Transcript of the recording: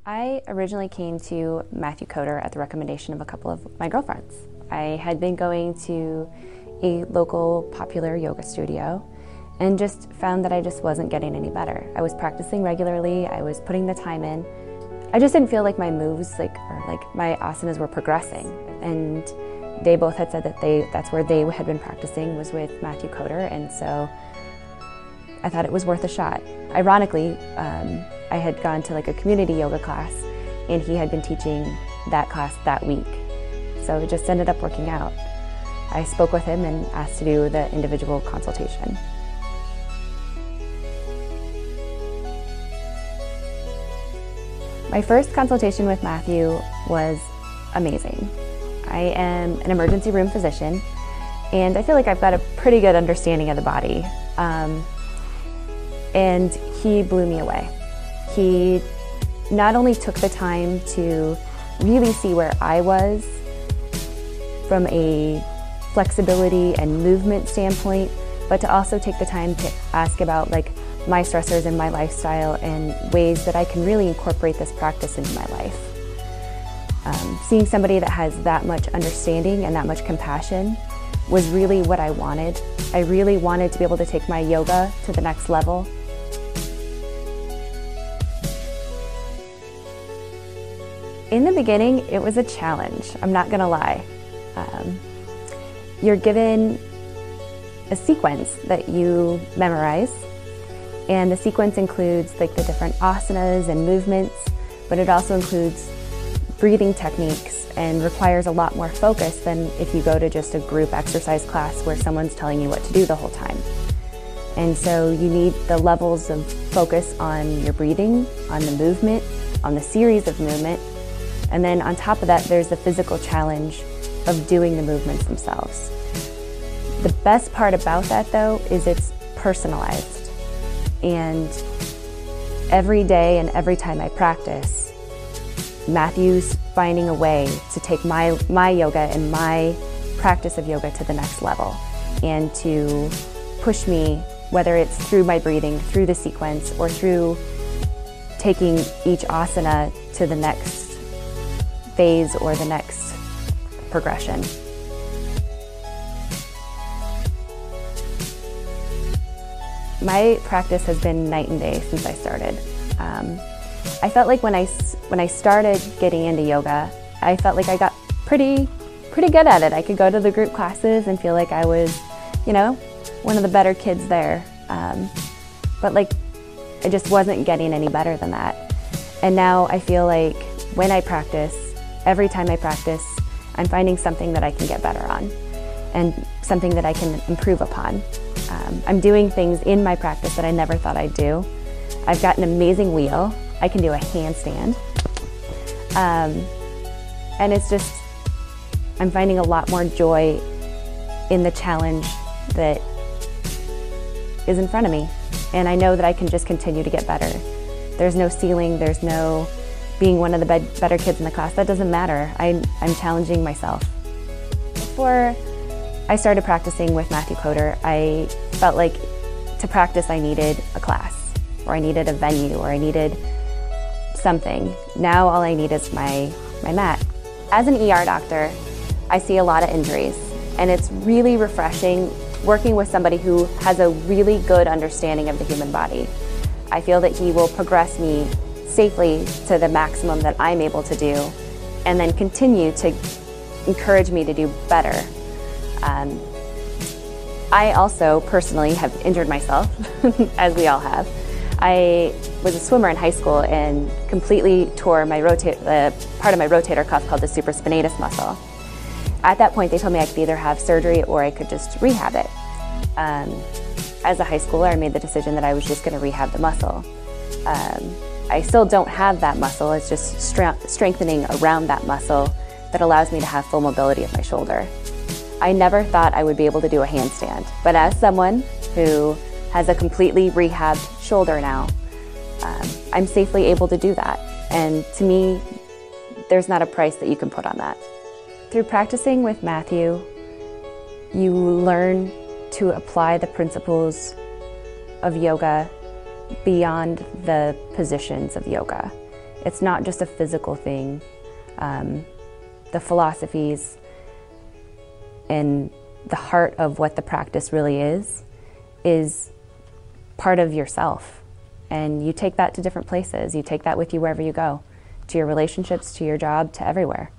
I originally came to Mathew at the recommendation of a couple of my girlfriends. I had been going to a local popular yoga studio and just found that I just wasn't getting any better. I was practicing regularly, I was putting the time in. I just didn't feel like my moves, my asanas were progressing. And they both had said that that's where they had been practicing, was with Mathew, and so I thought it was worth a shot. Ironically, I had gone to a community yoga class and he had been teaching that class that week. So it just ended up working out. I spoke with him and asked to do the individual consultation. My first consultation with Mathew was amazing. I am an emergency room physician and I feel like I've got a pretty good understanding of the body. And he blew me away. He not only took the time to really see where I was from a flexibility and movement standpoint, but to also take the time to ask about my stressors in my lifestyle and ways that I can really incorporate this practice into my life. Seeing somebody that has that much understanding and that much compassion was really what I wanted. I really wanted to be able to take my yoga to the next level. In the beginning, it was a challenge, I'm not gonna lie. You're given a sequence that you memorize, and the sequence includes the different asanas and movements, but it also includes breathing techniques and requires a lot more focus than if you go to just a group exercise class where someone's telling you what to do the whole time. And so you need the levels of focus on your breathing, on the movement, on the series of movement, and then on top of that, there's the physical challenge of doing the movements themselves. The best part about that, though, is it's personalized. And every day and every time I practice, Mathew's finding a way to take my yoga and my practice of yoga to the next level and to push me, whether it's through my breathing, through the sequence, or through taking each asana to the next phase or the next progression. My practice has been night and day since I started. I felt like when I started getting into yoga, I felt like I got pretty good at it. I could go to the group classes and feel like I was, one of the better kids there. But I just wasn't getting any better than that. And now I feel like when I practice, every time I practice, I'm finding something that I can get better on and something that I can improve upon. I'm doing things in my practice that I never thought I'd do. I've got an amazing wheel. I can do a handstand. And it's just, I'm finding a lot more joy in the challenge that is in front of me. And I know that I can just continue to get better. There's no ceiling, there's no being one of the better kids in the class. That doesn't matter. I'm challenging myself. Before I started practicing with Mathew, I felt like to practice I needed a class, or I needed a venue, or I needed something. Now all I need is my mat. As an ER doctor, I see a lot of injuries, and it's really refreshing working with somebody who has a really good understanding of the human body. I feel that he will progress me safely to the maximum that I'm able to do, and then continue to encourage me to do better. I also personally have injured myself, as we all have. I was a swimmer in high school and completely tore my part of my rotator cuff called the supraspinatus muscle. At that point, they told me I could either have surgery or I could just rehab it. As a high schooler, I made the decision that I was just going to rehab the muscle. I still don't have that muscle, it's just strengthening around that muscle that allows me to have full mobility of my shoulder. I never thought I would be able to do a handstand, but as someone who has a completely rehabbed shoulder now, I'm safely able to do that. And to me, there's not a price that you can put on that. Through practicing with Mathew, you learn to apply the principles of yoga beyond the positions of yoga. It's not just a physical thing. The philosophies and the heart of what the practice really is part of yourself. And you take that to different places. You take that with you wherever you go, to your relationships, to your job, to everywhere.